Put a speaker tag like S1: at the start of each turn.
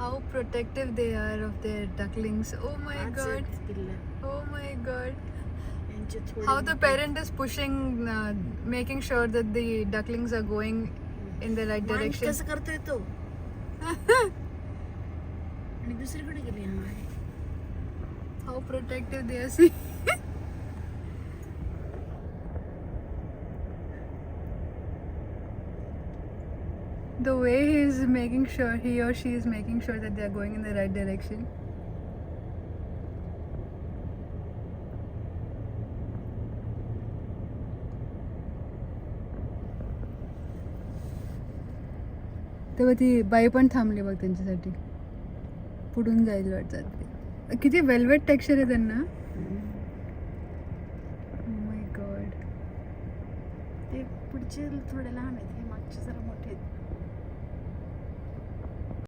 S1: How protective they are of their ducklings. Oh my god. Oh my god. How the parent is pushing, making sure that the ducklings are going in the right direction.
S2: कसं करतोय तो आणि दुसरीकडे गेली.
S1: How protective they are. See. The way he is making sure, he or she is making sure that they are going in the right direction. तेव्हा ती by पण थांबली बघ त्यांच्यासाठी. पुढून जायला वाटतात ते. किती वेल्वेट टेक्स्चर आहे त्यांना. Oh my god.
S2: ते पुढचे थोडे लहान आहेत, हे मागचे जरा मोठे आहेत.